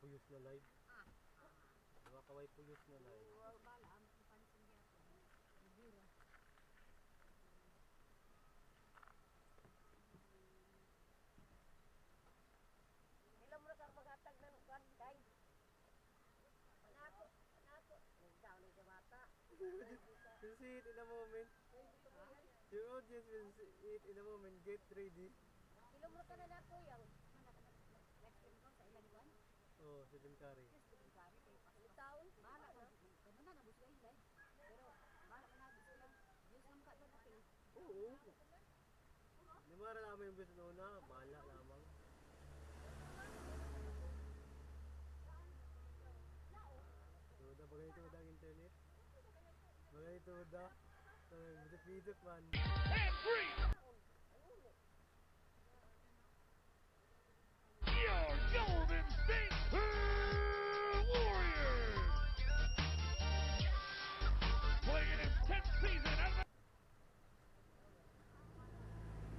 puyos na live. Kaway puyos na live. Ilang mo na ka maghatag ng kwan, kay? Panato. Nagdaw na sa bata. You'll see it in a moment. Your audience will see it in a moment. Get ready. Ilang mo ka na nato yung? Oh, si Tim Curry. Taon? Bahala na. Kaya na nabus ka ilay. Pero bahala ka na nabus ka. Diyos lang ka doon natin. Oo. Di ba namin yung gusto na? Bahala lamang. Tuda, bagay tuda ang internet. Bagay tuda. Bidak-bidak man. And three! Your Golden State Warriors! Playing in his 10th season at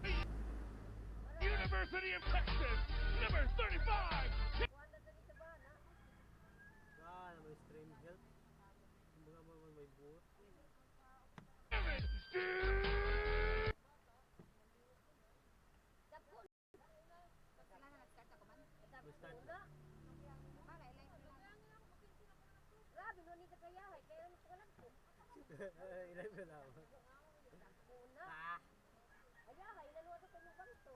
the University of Texas, number 35! Wala na sa bana. May stream help. Mga may buot. Tapos. Basta na. Grabe, no ni kakayahay. Kaya ano ko lang po. ilan na naman. Una. Ayahay, naluwa sa kanyang ganito.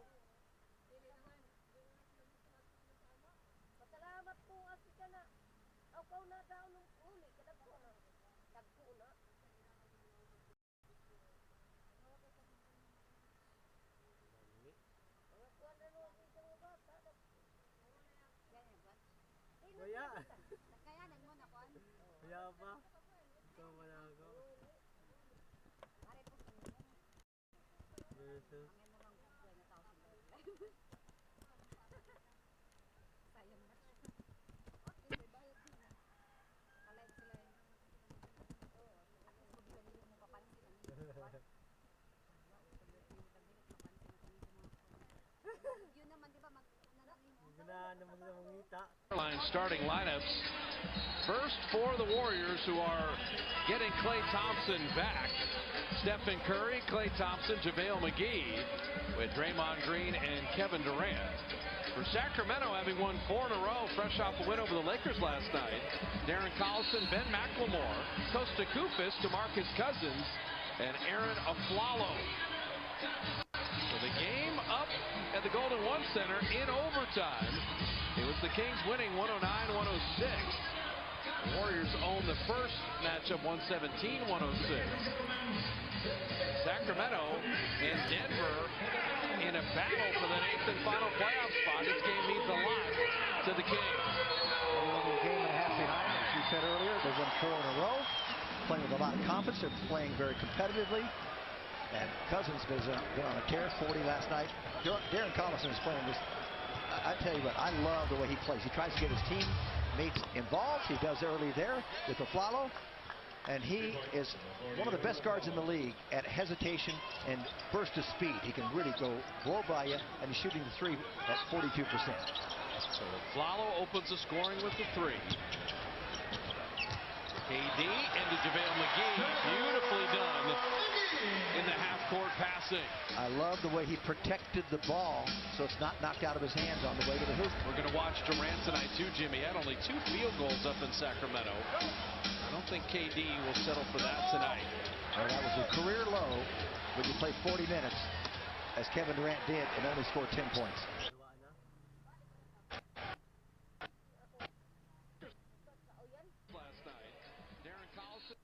Pasalamat po kasi ka na. Ako na daw nung uli. Kadagpo na. Dagpo na. Mga kuwan na nung isang mga bata. Kaya. Nagkayanan mo na kuwan? Kaya pa. Ito malago. Jesus. Starting lineups. First for the Warriors, who are getting Klay Thompson back. Stephen Curry, Klay Thompson, JaVale McGee, with Draymond Green and Kevin Durant. For Sacramento, having won 4 in a row, fresh off a win over the Lakers last night, Darren Collison, Ben McLemore, Costa Koufis, DeMarcus Cousins, and Aaron Aflalo. So the game up at the Golden One Center in overtime. It was the Kings winning 109-106. The Warriors own the first matchup 117-106. Sacramento and Denver in a battle for the 8th and final playoff spot. This game means a lot to the Kings. A game and a half behind, as you said earlier. They won 4 in a row, playing with a lot of confidence. They're playing very competitively. And Cousins has been on a tear, 40 last night. Darren Collison is playing this. I tell you what, I love the way he plays. He tries to get his teammates involved. He does early there with Aflalo. And he is one of the best guards in the league at hesitation and burst of speed. He can really blow by you, and he's shooting the 3 at 42%. So Aflalo opens the scoring with the 3. KD into JaVale McGee. Beautifully done in the half-court passing. I love the way he protected the ball so it's not knocked out of his hands on the way to the hoop. We're going to watch Durant tonight too, Jimmy. Had only 2 field goals up in Sacramento. I don't think KD will settle for that tonight. Well, that was a career low when you play 40 minutes, as Kevin Durant did, and only scored 10 points. Last night, Darren Collison.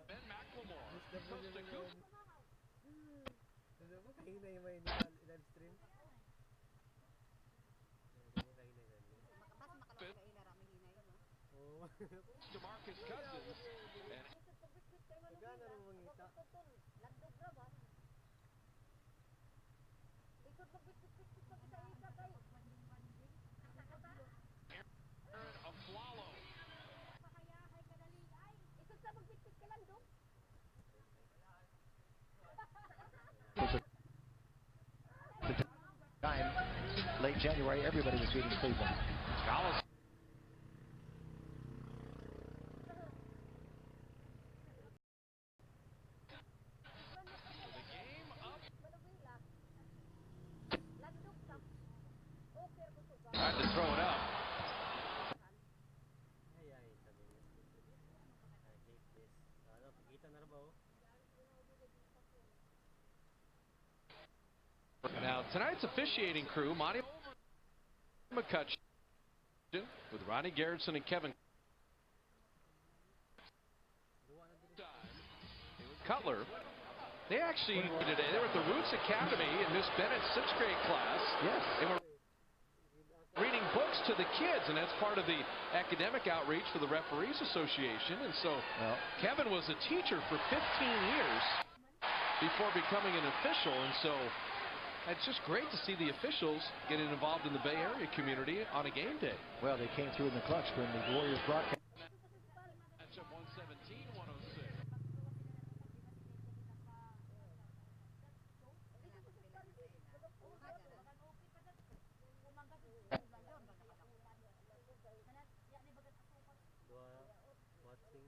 Ben McLemore, Costa Koufis. Kahinay may live stream. DeMarcus Cousins. Aaron Aflalo. January, everybody was beating Cleveland. Collison. Tried to throw it up. Ay, sabi niya. I hate this. Ano, pagkita na rin ba oh? Now, tonight's officiating crew, Monty McCutcheon, with Ronnie Garrettson and Kevin Cutler. They actually, today, they were at the Roots Academy in Miss Bennett's 6th grade class. Yes. They were reading books to the kids, and that's part of the academic outreach for the Referees Association. And so Kevin was a teacher for 15 years before becoming an official, and so it's just great to see the officials getting involved in the Bay Area community on a game day. Well, they came through in the clutch when the Warriors broadcast. Matchup 117-106. Watching.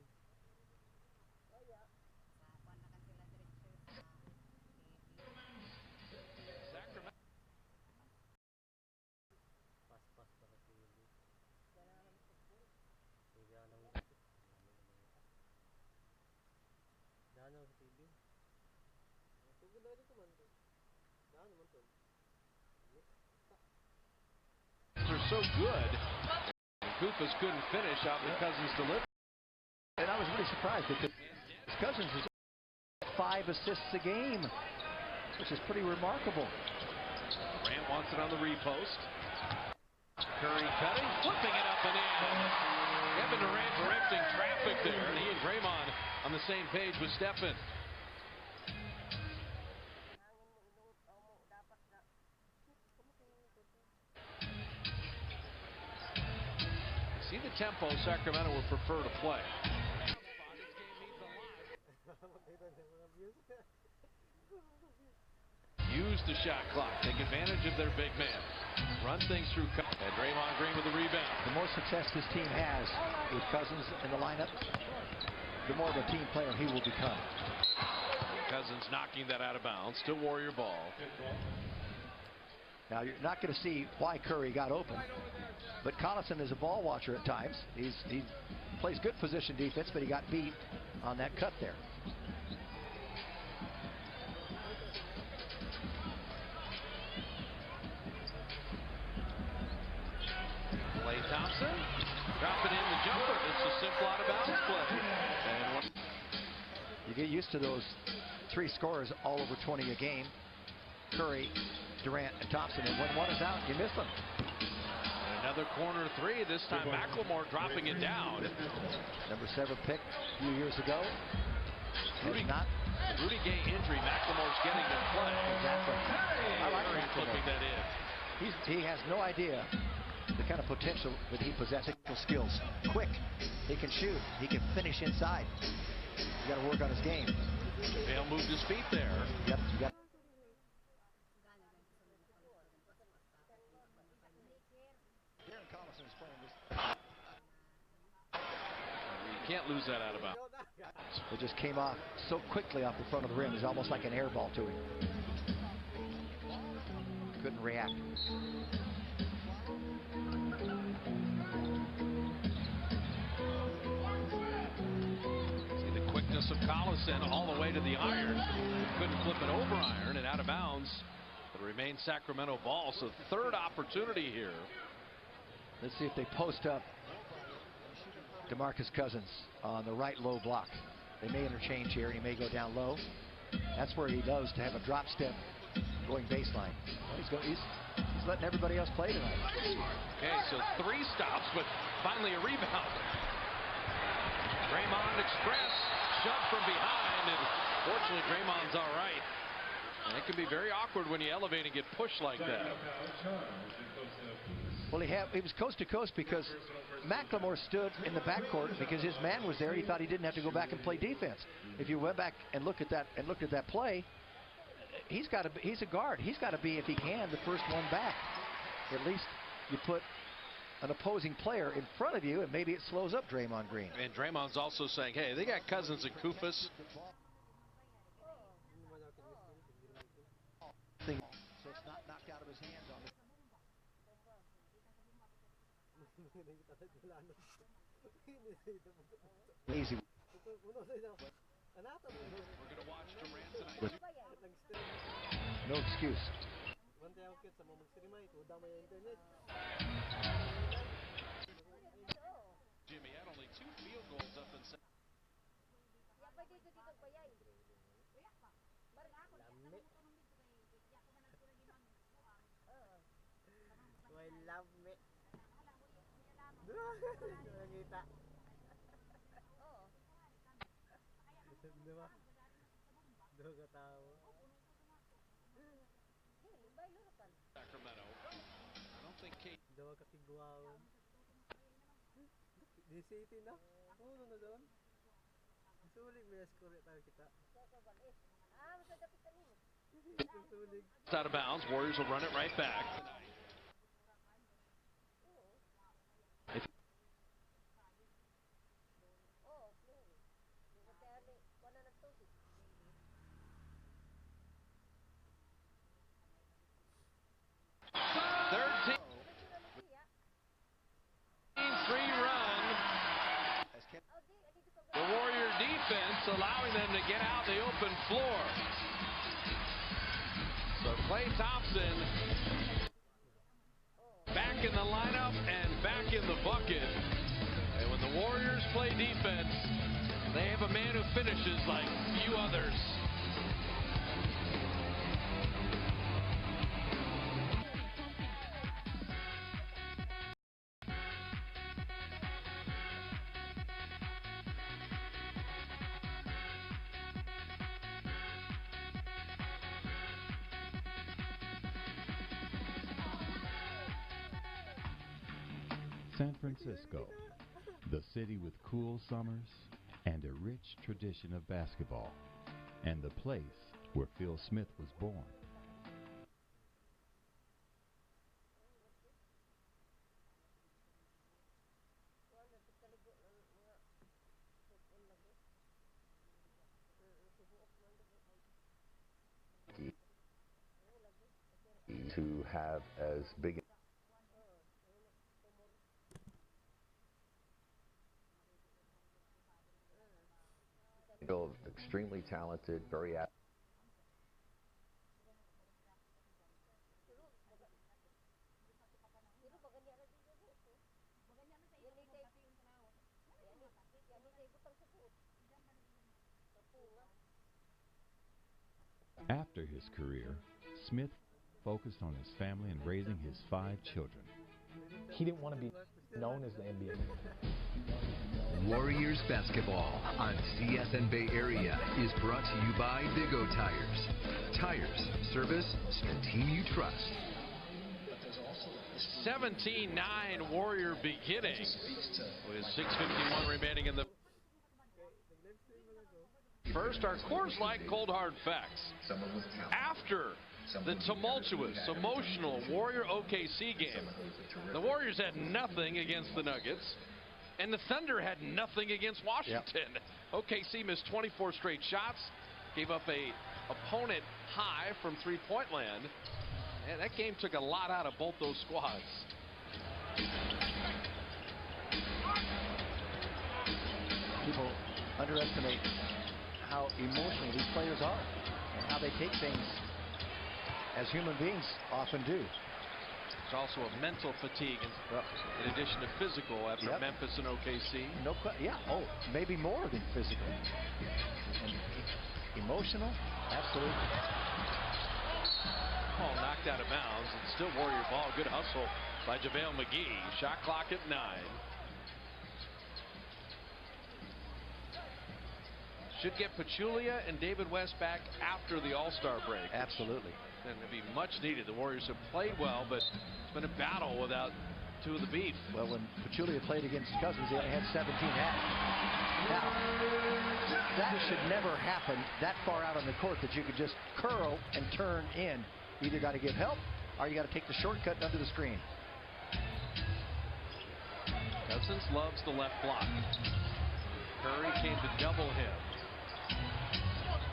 Pas para si Hindi. Siga nang Dano sa TV. Tugod na dito man. Dano man to. They're so good. Koopas couldn't finish out the Cousins delivery. And I was really surprised because Cousins is 5 assists a game, which is pretty remarkable. Durant wants it on the repost. Curry cutting, flipping it up and in. Kevin Durant directing traffic there, and he and Draymond on the same page with Stephen. See the tempo Sacramento would prefer to play. Use the shot clock, take advantage of their big man, run things through, and Draymond Green with the rebound. The more success this team has with Cousins in the lineup, the more of a team player he will become. Cousins knocking that out of bounds, still Warrior ball. Now you're not going to see why Curry got open, but Collison is a ball watcher at times. He plays good position defense, but he got beat on that cut there. Klay Thompson, dropping in the jumper. It's a simple out of bounds play. And you get used to those 3 scorers all over 20 a game. Curry, Durant, and Thompson, and when one is out, you miss them. Another corner 3, this time McLemore dropping it down. Number 7 pick a few years ago. Rudy Gay injury, McLemore's getting to play. Exactly. I like Curry flipping McLemore. that in. He has no idea the kind of potential that he possesses. Skills. Quick. He can shoot. He can finish inside. You got to work on his game. Bale moved his feet there. Yep. You got. You can't lose that out of bounds. It just came off so quickly off the front of the rim. It was almost like an air ball to him. Couldn't react. See the quickness of Collison all the way to the iron. Couldn't flip it over iron and out of bounds. But it remains Sacramento ball. So third opportunity here. Let's see if they post up DeMarcus Cousins on the right low block. They may interchange here, and he may go down low. That's where he loves to have a drop step going baseline. Well, he's letting everybody else play tonight. Okay, so 3 stops, but finally a rebound. Draymond Express shove from behind, and fortunately Draymond's all right. And it can be very awkward when you elevate and get pushed like that. Well, he was coast to coast because McLemore stood in the backcourt because his man was there. He thought he didn't have to go back and play defense. If you went back and looked at that play, he's a guard. He's got to be, if he can, the first one back. at least you put an opposing player in front of you, and maybe it slows up Draymond Green. And Draymond's also saying, hey, they got Cousins and Kufas. So it's not knocked out of his hands on the easy. We're going to watch Durant tonight. No excuse. Jimmy had only 2 field goals up in May love me. Nakita. Diba? Doon ka tao. Sacramento. I don't think Kate. Dawa ka kiguawon. Di City na? Oo, na doon. Sulig, may score tayo kita. Sulig. It's out of bounds. Warriors will run it right back. The Warrior defense allowing them to get out the open floor. So Klay Thompson back in the lineup and back in the bucket. And when the Warriors play defense, they have a man who finishes like few others. San Francisco, the city with cool summers and a rich tradition of basketball, and the place where Phil Smith was born. To have as big extremely talented, very After his career, Smith focused on his family and raising his 5 children. He didn't want to be known as the NBA. Warriors basketball on CSN Bay Area is brought to you by Big O Tires. Tires, service, and team you trust. 17-9 Warrior beginning with 6:51 remaining in the first. Our Coors Light Cold Hard Facts. After the tumultuous, emotional Warrior OKC game, the Warriors had nothing against the Nuggets, and the Thunder had nothing against Washington. Yep. OKC missed 24 straight shots, gave up a opponent high from three-point land, and that game took a lot out of both those squads. People underestimate how emotional these players are and how they take things as human beings often do. There's also a mental fatigue in addition to physical after Memphis and OKC. No, oh, maybe more than physical. And emotional, absolutely. Ball knocked out of bounds. It's still Warrior ball. Good hustle by JaVale McGee. Shot clock at 9. Should get Pachulia and David West back after the All-Star break. Absolutely. And it'd be much needed. The Warriors have played well, but it's been a battle without two of the beef. Well, when Pachulia played against Cousins, he only had 17 hats. Now, that should never happen that far out on the court, that you could just curl and turn in. You either got to give help or you got to take the shortcut under the screen. Cousins loves the left block. Curry came to double him.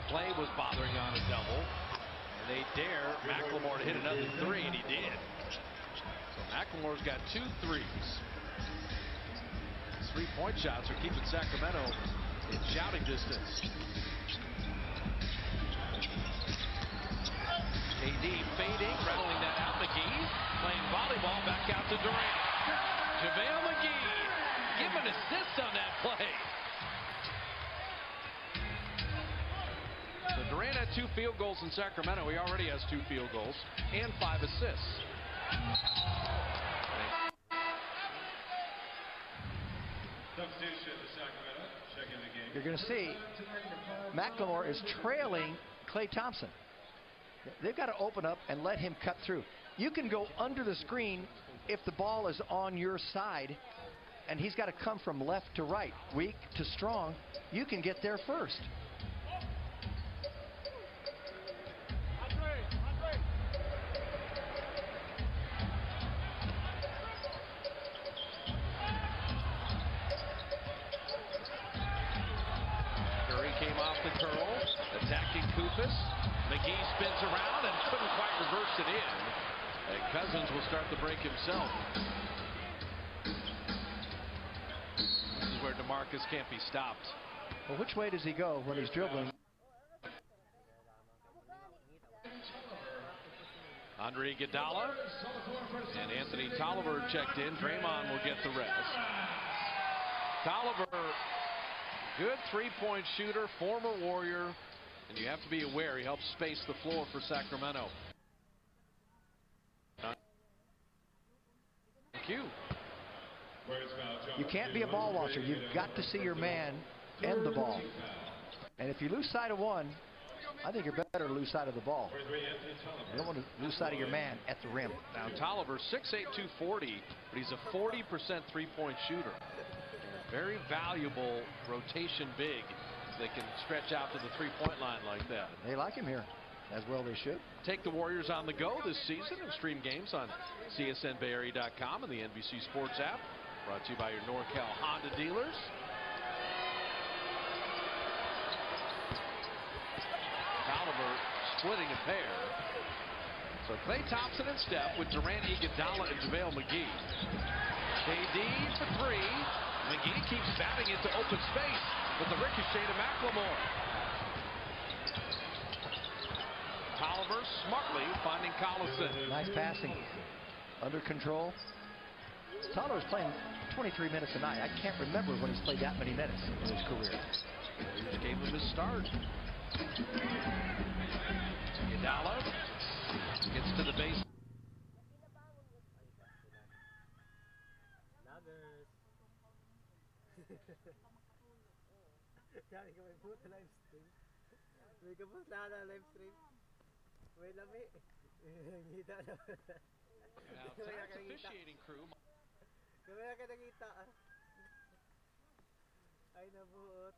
Clay was bothering on a double. And they dare McLemore to hit another three, and he did. So McLemore's got 2 threes. His 3-point shots are keeping Sacramento in shouting distance. KD fading, rattling that out. McGee playing volleyball back out to Durant. JaVale McGee, give an assist on that play. So Durant had 2 field goals in Sacramento. He already has 2 field goals and 5 assists. Substitution to Sacramento. Checking the game. You're going to see McLemore is trailing Klay Thompson. They've got to open up and let him cut through. You can go under the screen if the ball is on your side, and he's got to come from left to right, weak to strong. You can get there first. Curry came off the curl, attacking Koufos. McGee spins around and couldn't quite reverse it in. And Cousins will start the break himself. This is where DeMarcus can't be stopped. Well, which way does he go when he's dribbling? Andre Iguodala and Anthony Tolliver checked in. Draymond will get the rest. Tolliver, good 3-point shooter, former Warrior, and you have to be aware he helps space the floor for Sacramento. Thank you. You can't be a ball watcher. You've got to see your man end the ball. And if you lose sight of one, I think you're better to lose sight of the ball. You don't want to lose sight of your man at the rim. Now Tolliver, 6'8", 240, but he's a 40% 3-point shooter. Very valuable rotation big. They can stretch out to the 3-point line like that. They like him here, as well they should. Take the Warriors on the go this season and stream games on CSNBayarea.com and the NBC Sports app. Brought to you by your NorCal Honda dealers. Tolliver splitting a pair. So Klay Thompson and Steph with Durant, Iguodala, and JaVale McGee. KD for 3. McGee keeps batting into open space with the ricochet to McLemore. Tolliver smartly finding Collison. Nice passing. Under control. Tolliver's playing 23 minutes a night. I can't remember when he's played that many minutes in his career. Just gave him his start. Iguodala gets to the base. Kaya ka may puta live stream. May kapos na live stream. May lami. Ngita na. Now Zach's officiating crew. Kamaya ka nakita. Ay nabuot.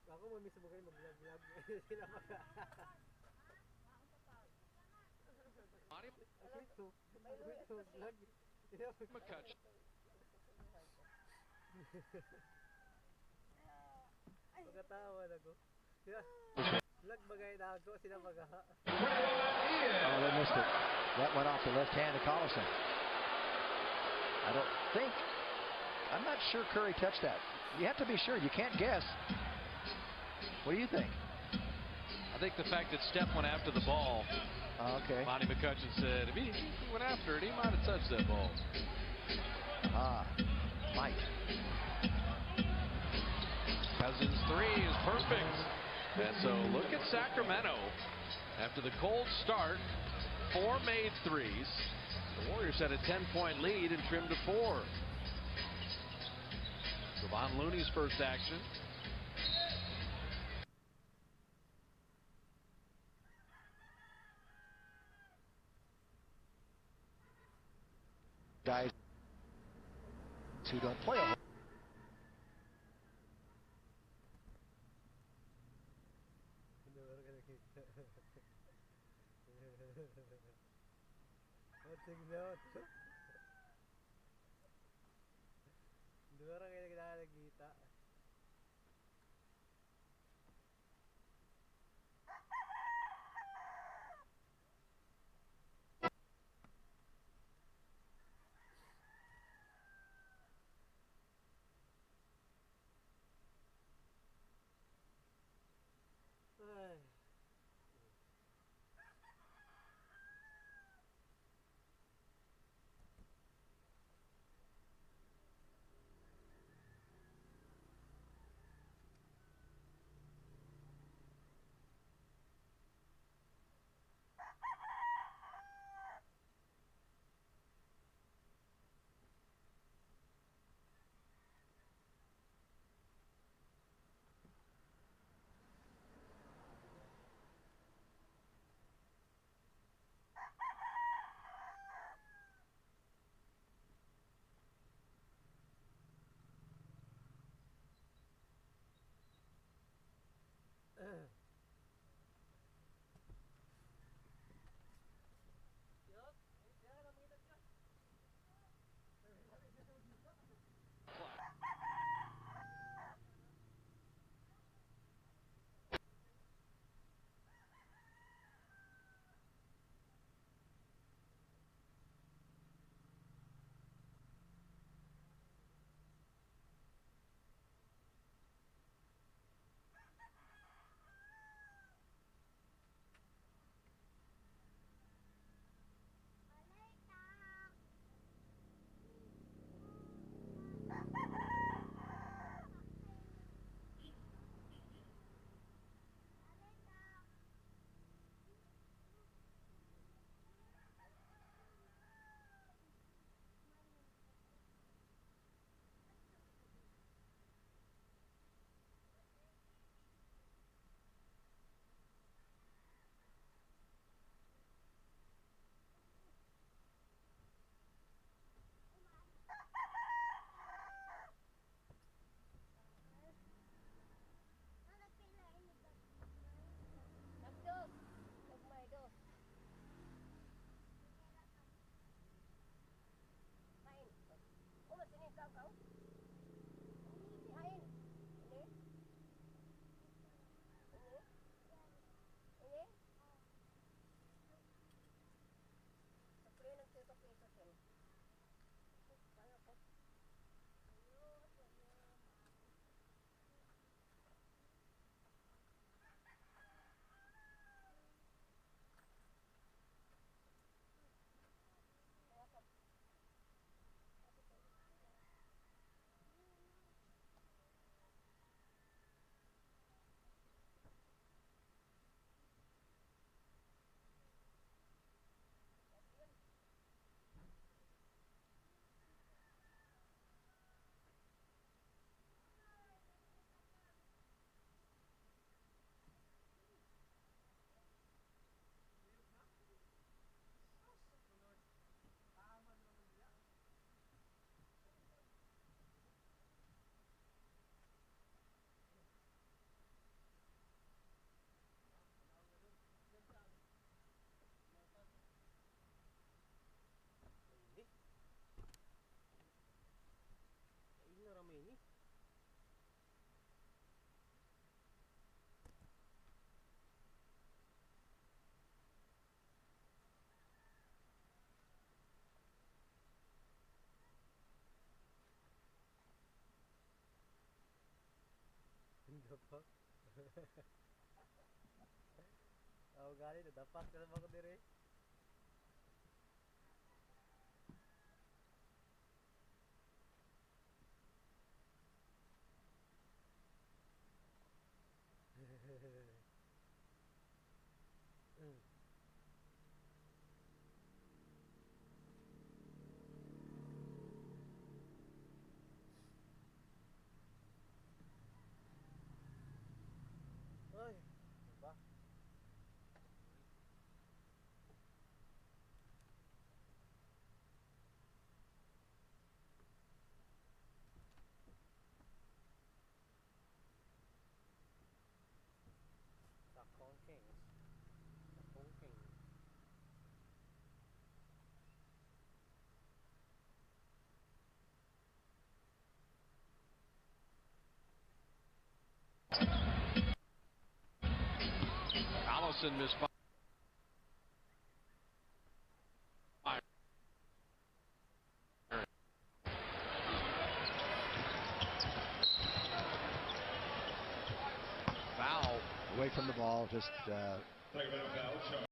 Ako mamiss mo kayo mag-vlog. Sila maka. McCutch. Pagkatawa na ko. Vlog bagay na ako. Sila magaha. Oh, they missed it. That went off the left hand of Collison. I don't think. I'm not sure Curry touched that. You have to be sure. You can't guess. What do you think? I think the fact that Steph went after the ball. Okay. Monty McCutcheon said if he went after it, he might have touched that ball. Mike. Cousins' 3 is perfect. And so look at Sacramento. After the cold start, 4 made threes. The Warriors had a 10-point lead and trimmed to 4. Kevon Looney's first action. Guys who don't play a Take note. Hindi mo rin kayo nagkita. Ay. Ramai ni. Dapak. Ako gali na dapak na naman ko dire. Ay, ba? Thompson misfired. Foul. Away from the ball, just Talking about a foul shot.